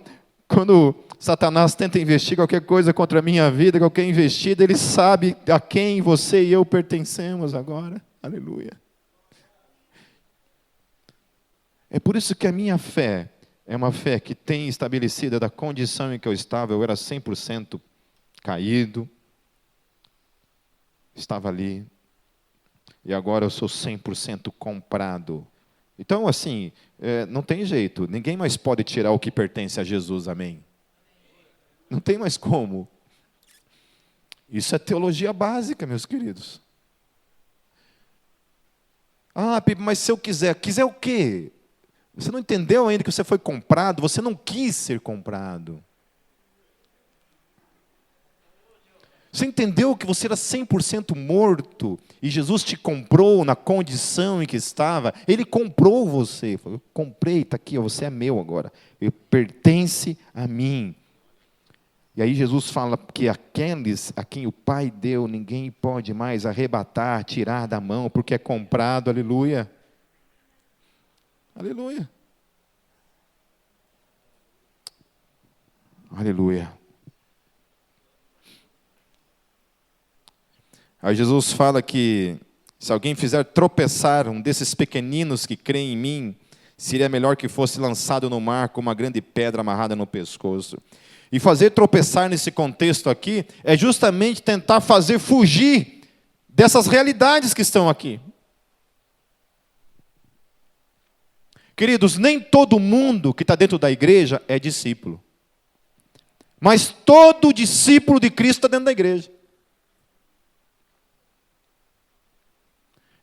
quando Satanás tenta investir qualquer coisa contra a minha vida, qualquer investida, ele sabe a quem você e eu pertencemos agora. Aleluia. É por isso que a minha fé é uma fé que tem estabelecida da condição em que eu estava, eu era 100% caído, estava ali, e agora eu sou 100% comprado. Então, assim, não tem jeito, ninguém mais pode tirar o que pertence a Jesus, amém? Não tem mais como. Isso é teologia básica, meus queridos. Ah, Pipe, mas se eu quiser o quê? Você não entendeu ainda que você foi comprado, você não quis ser comprado. Você entendeu que você era 100% morto e Jesus te comprou na condição em que estava? Ele comprou você. Falou, eu comprei, está aqui, você é meu agora. Ele pertence a mim. E aí Jesus fala que aqueles a quem o Pai deu, ninguém pode mais arrebatar, tirar da mão, porque é comprado, aleluia. Aleluia. Aleluia. Aí Jesus fala que se alguém fizer tropeçar um desses pequeninos que creem em mim, seria melhor que fosse lançado no mar com uma grande pedra amarrada no pescoço. E fazer tropeçar nesse contexto aqui é justamente tentar fazer fugir dessas realidades que estão aqui. Queridos, nem todo mundo que está dentro da igreja é discípulo. Mas todo discípulo de Cristo está dentro da igreja.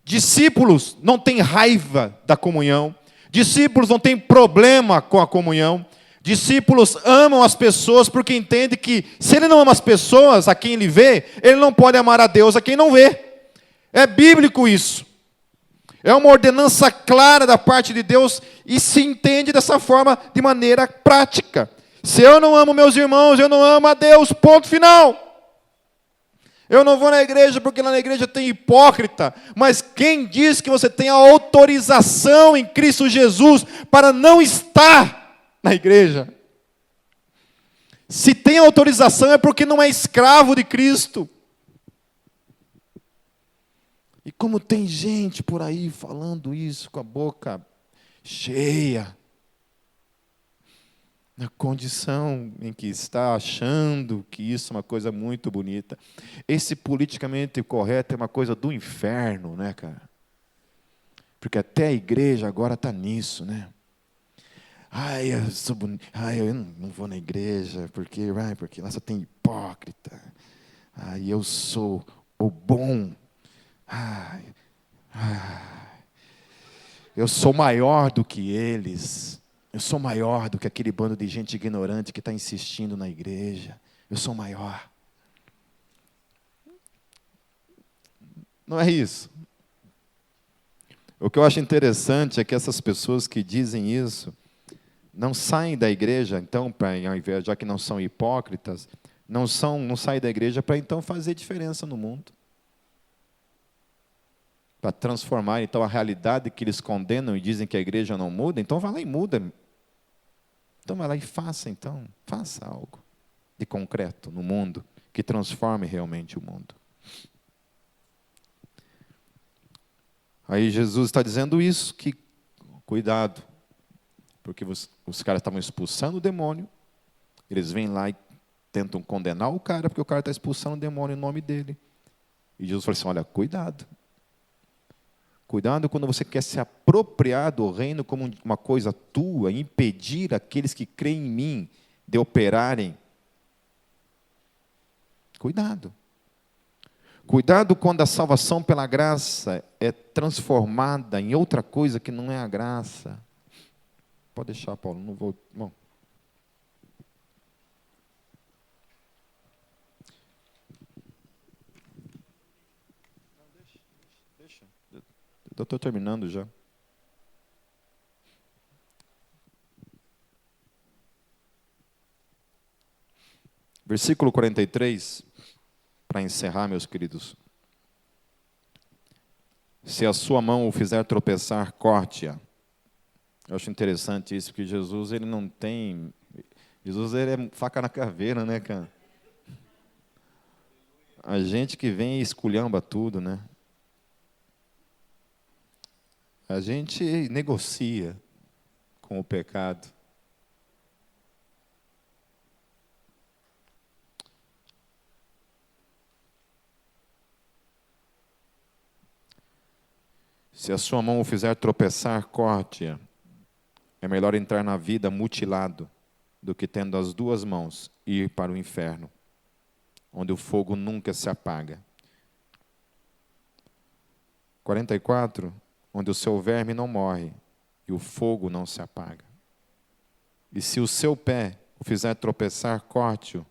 Discípulos não têm raiva da comunhão. Discípulos não têm problema com a comunhão. Discípulos amam as pessoas porque entendem que se ele não ama as pessoas a quem ele vê, ele não pode amar a Deus a quem não vê. É bíblico isso. É uma ordenança clara da parte de Deus e se entende dessa forma de maneira prática. Se eu não amo meus irmãos, eu não amo a Deus, ponto final. Eu não vou na igreja porque lá na igreja tem hipócrita, mas quem diz que você tem a autorização em Cristo Jesus para não estar na igreja? Se tem autorização é porque não é escravo de Cristo. E como tem gente por aí falando isso com a boca cheia, na condição em que está, achando que isso é uma coisa muito bonita. Esse politicamente correto é uma coisa do inferno, né, cara? Porque até a igreja agora está nisso, né? Ai, eu sou bonito. Ai, eu não vou na igreja, porque lá só tem hipócrita. Ai, eu sou o bom. Ai, eu sou maior do que eles. Eu sou maior do que aquele bando de gente ignorante que está insistindo na igreja. Eu sou maior. Não é isso. O que eu acho interessante é que essas pessoas que dizem isso não saem da igreja, então, ao invés, já que não são hipócritas, não saem da igreja para então fazer diferença no mundo. Para transformar então a realidade que eles condenam e dizem que a igreja não muda, então vai lá e muda. Então vai lá e faça algo de concreto no mundo, que transforme realmente o mundo. Aí Jesus está dizendo isso, que cuidado, porque os caras estavam expulsando o demônio, eles vêm lá e tentam condenar o cara, porque o cara está expulsando o demônio em nome dele. E Jesus falou assim, olha, cuidado. Cuidado quando você quer se apropriar do reino como uma coisa tua, impedir aqueles que creem em mim de operarem. Cuidado. Cuidado quando a salvação pela graça é transformada em outra coisa que não é a graça. Pode deixar, Paulo, não vou... Bom. Eu estou terminando já. Versículo 43, para encerrar, meus queridos. Se a sua mão o fizer tropeçar, corte-a. Eu acho interessante isso, porque Jesus, ele não tem... Jesus, ele é faca na caveira, né, cara? A gente que vem e esculhamba tudo, né? A gente negocia com o pecado. Se a sua mão o fizer tropeçar, corte-a. É melhor entrar na vida mutilado do que tendo as duas mãos ir para o inferno, onde o fogo nunca se apaga. 44, onde o seu verme não morre e o fogo não se apaga. E se o seu pé o fizer tropeçar, corte-o.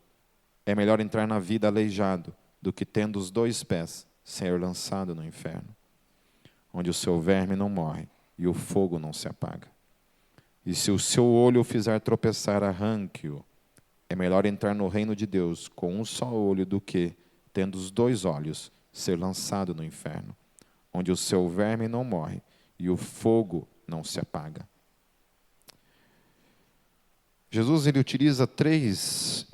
É melhor entrar na vida aleijado do que tendo os dois pés ser lançado no inferno, onde o seu verme não morre e o fogo não se apaga. E se o seu olho o fizer tropeçar, arranque-o. É melhor entrar no reino de Deus com um só olho do que, tendo os dois olhos, ser lançado no inferno, onde o seu verme não morre e o fogo não se apaga. Jesus, ele utiliza três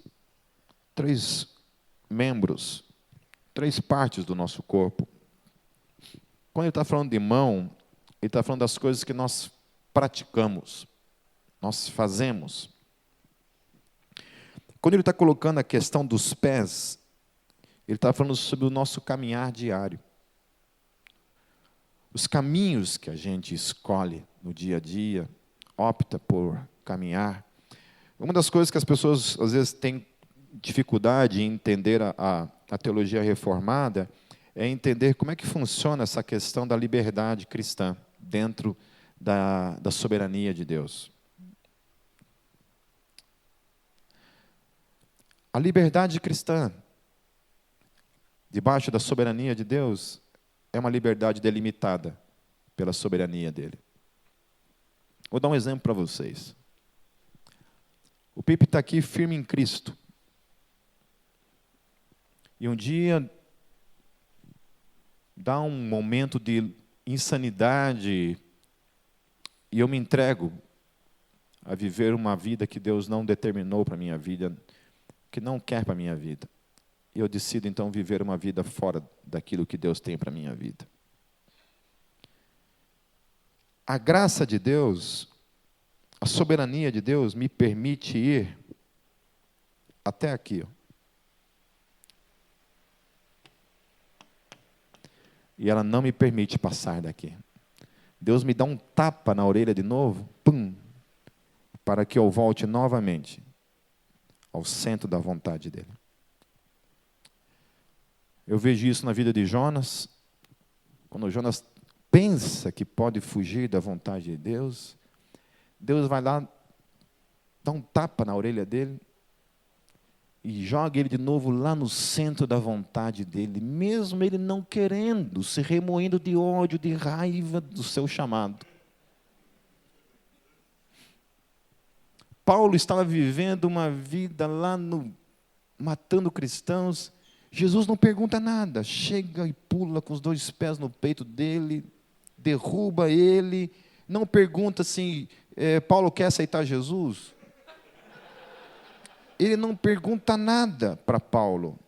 membros, três partes do nosso corpo. Quando ele está falando de mão, ele está falando das coisas que nós praticamos, nós fazemos. Quando ele está colocando a questão dos pés, ele está falando sobre o nosso caminhar diário. Os caminhos que a gente escolhe no dia a dia, opta por caminhar. Uma das coisas que as pessoas, às vezes, têm dificuldade em entender a teologia reformada é entender como é que funciona essa questão da liberdade cristã dentro da soberania de Deus. A liberdade cristã, debaixo da soberania de Deus, é uma liberdade delimitada pela soberania dele. Vou dar um exemplo para vocês. O Pipe está aqui firme em Cristo. E um dia dá um momento de insanidade e eu me entrego a viver uma vida que Deus não determinou para a minha vida, que não quer para a minha vida. E eu decido, então, viver uma vida fora daquilo que Deus tem para a minha vida. A graça de Deus, a soberania de Deus me permite ir até aqui. E ela não me permite passar daqui. Deus me dá um tapa na orelha de novo, pum, para que eu volte novamente ao centro da vontade dele. Eu vejo isso na vida de Jonas. Quando Jonas pensa que pode fugir da vontade de Deus, Deus vai lá, dá um tapa na orelha dele e joga ele de novo lá no centro da vontade dele, mesmo ele não querendo, se remoendo de ódio, de raiva do seu chamado. Paulo estava vivendo uma vida lá matando cristãos. Jesus não pergunta nada, chega e pula com os 2 pés no peito dele, derruba ele, não pergunta assim, Paulo quer aceitar Jesus? Ele não pergunta nada para Paulo.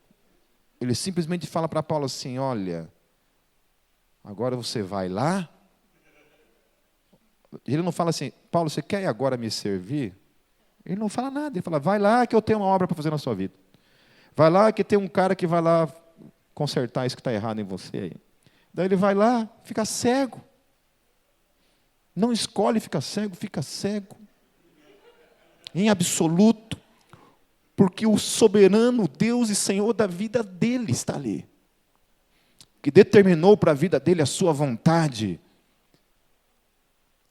Ele simplesmente fala para Paulo assim, olha, agora você vai lá. Ele não fala assim, Paulo, você quer agora me servir? Ele não fala nada, ele fala, vai lá que eu tenho uma obra para fazer na sua vida. Vai lá que tem um cara que vai lá consertar isso que está errado em você aí. Daí ele vai lá, fica cego. Não escolhe ficar cego, fica cego. Em absoluto. Porque o soberano Deus e Senhor da vida dele está ali. Que determinou para a vida dele a sua vontade.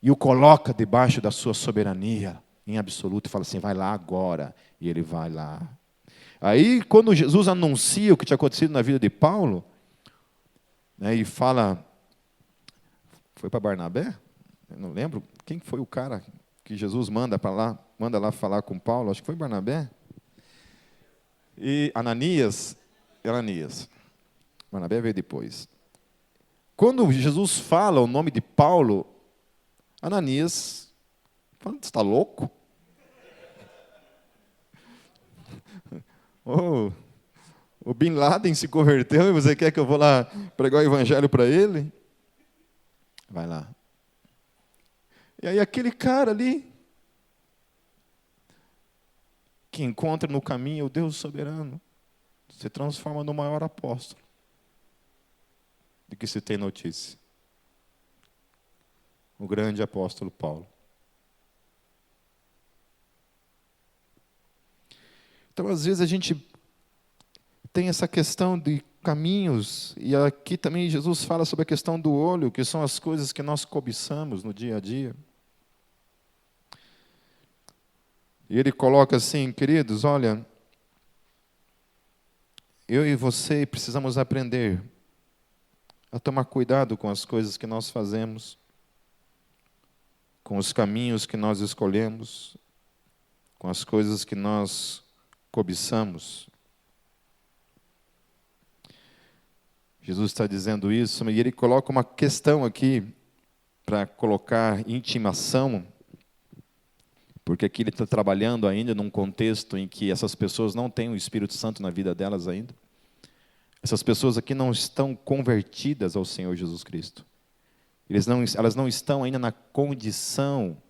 E o coloca debaixo da sua soberania. Em absoluto, e fala assim, vai lá agora. E ele vai lá. Aí, quando Jesus anuncia o que tinha acontecido na vida de Paulo, né, e fala, foi para Barnabé? Eu não lembro, quem foi o cara que Jesus manda lá falar com Paulo? Acho que foi Barnabé. E Ananias. Barnabé veio depois. Quando Jesus fala o nome de Paulo, Ananias fala, você está louco? O Bin Laden se converteu e você quer que eu vou lá pregar o evangelho para ele? Vai lá. E aí aquele cara ali, que encontra no caminho o Deus soberano, se transforma no maior apóstolo de que se tem notícia. O grande apóstolo Paulo. Então, às vezes, a gente tem essa questão de caminhos, e aqui também Jesus fala sobre a questão do olho, que são as coisas que nós cobiçamos no dia a dia. E ele coloca assim, queridos, olha, eu e você precisamos aprender a tomar cuidado com as coisas que nós fazemos, com os caminhos que nós escolhemos, com as coisas que nós cobiçamos. Jesus está dizendo isso, e ele coloca uma questão aqui para colocar intimação, porque aqui ele está trabalhando ainda num contexto em que essas pessoas não têm o Espírito Santo na vida delas ainda. Essas pessoas aqui não estão convertidas ao Senhor Jesus Cristo. Elas não estão ainda na condição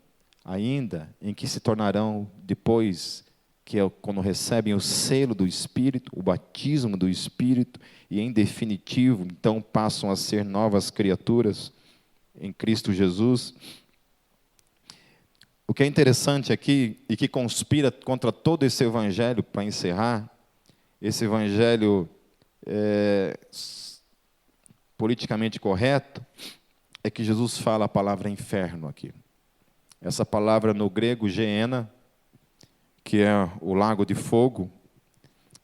ainda em que se tornarão depois, que é quando recebem o selo do Espírito, o batismo do Espírito, e em definitivo, então passam a ser novas criaturas em Cristo Jesus. O que é interessante aqui, e que conspira contra todo esse evangelho, para encerrar, esse evangelho politicamente correto, é que Jesus fala a palavra inferno aqui. Essa palavra no grego, geena, que é o lago de fogo.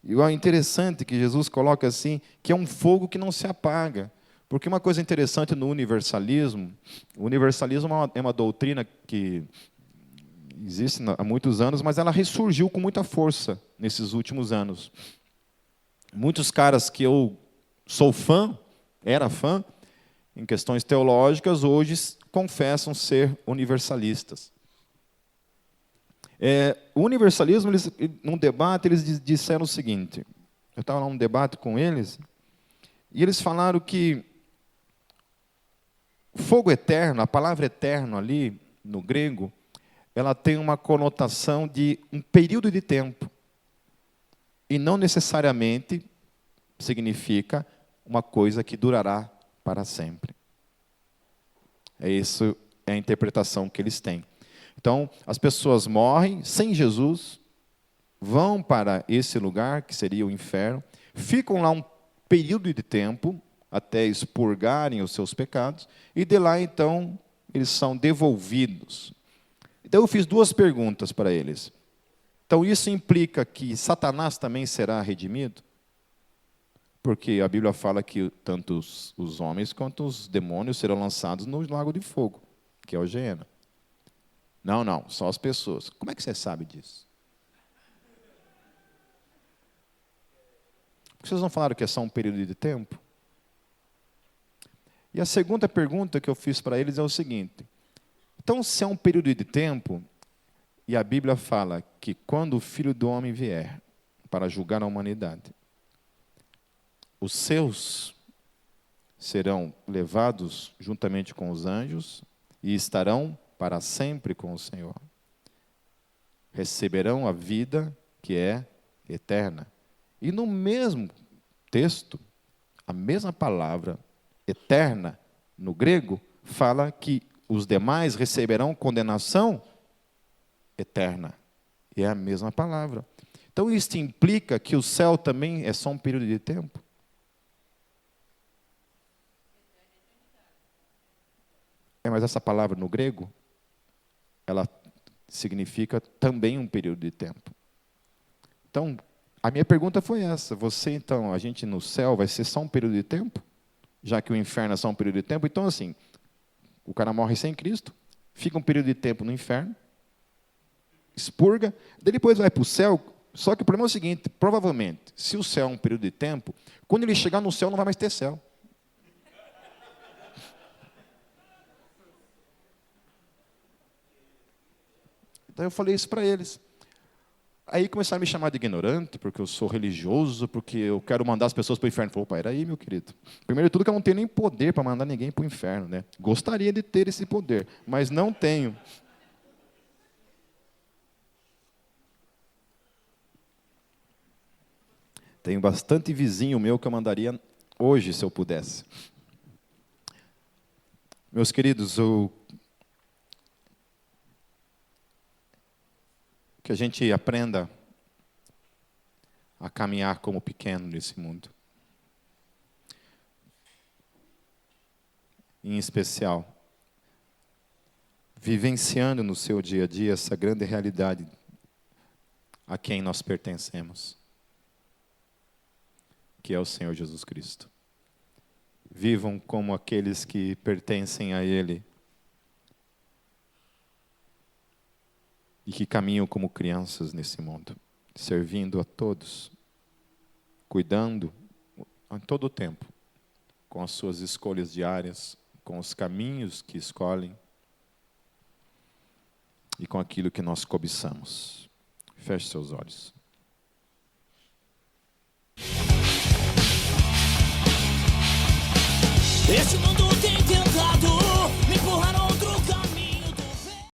E o interessante que Jesus coloca assim, que é um fogo que não se apaga. Porque uma coisa interessante no universalismo, o universalismo é uma doutrina que existe há muitos anos, mas ela ressurgiu com muita força nesses últimos anos. Muitos caras que eu sou fã, era fã, em questões teológicas, hoje confessam ser universalistas. O universalismo, num debate, eles disseram o seguinte, eu estava num debate com eles, e eles falaram que fogo eterno, a palavra eterno ali, no grego, ela tem uma conotação de um período de tempo, e não necessariamente significa uma coisa que durará para sempre. Isso é a interpretação que eles têm. Então, as pessoas morrem sem Jesus, vão para esse lugar, que seria o inferno, ficam lá um período de tempo, até expurgarem os seus pecados, e de lá, então, eles são devolvidos. Então, eu fiz 2 perguntas para eles. Então, isso implica que Satanás também será redimido? Porque a Bíblia fala que tanto os homens quanto os demônios serão lançados no lago de fogo, que é o Geena. Não, só as pessoas. Como é que você sabe disso? Por que vocês não falaram que é só um período de tempo? E a segunda pergunta que eu fiz para eles é o seguinte. Então, se é um período de tempo, e a Bíblia fala que quando o Filho do Homem vier para julgar a humanidade, os seus serão levados juntamente com os anjos e estarão para sempre com o Senhor. Receberão a vida que é eterna. E no mesmo texto, a mesma palavra, eterna, no grego, fala que os demais receberão condenação eterna. E é a mesma palavra. Então, isso implica que o céu também é só um período de tempo? Mas essa palavra no grego, ela significa também um período de tempo. Então, a minha pergunta foi essa. Então, a gente no céu vai ser só um período de tempo? Já que o inferno é só um período de tempo? Então, assim, o cara morre sem Cristo, fica um período de tempo no inferno, expurga, daí depois vai para o céu. Só que o problema é o seguinte, provavelmente, se o céu é um período de tempo, quando ele chegar no céu não vai mais ter céu. Então eu falei isso para eles. Aí começaram a me chamar de ignorante, porque eu sou religioso, porque eu quero mandar as pessoas para o inferno. Falei, opa, era aí, meu querido. Primeiro de tudo que eu não tenho nem poder para mandar ninguém para o inferno, né? Gostaria de ter esse poder, mas não tenho. Tenho bastante vizinho meu que eu mandaria hoje, se eu pudesse. Meus queridos, que a gente aprenda a caminhar como pequeno nesse mundo. Em especial, vivenciando no seu dia a dia essa grande realidade a quem nós pertencemos, que é o Senhor Jesus Cristo. Vivam como aqueles que pertencem a Ele e que caminham como crianças nesse mundo, servindo a todos, cuidando em todo o tempo, com as suas escolhas diárias, com os caminhos que escolhem e com aquilo que nós cobiçamos. Feche seus olhos.
Esse mundo tem tentado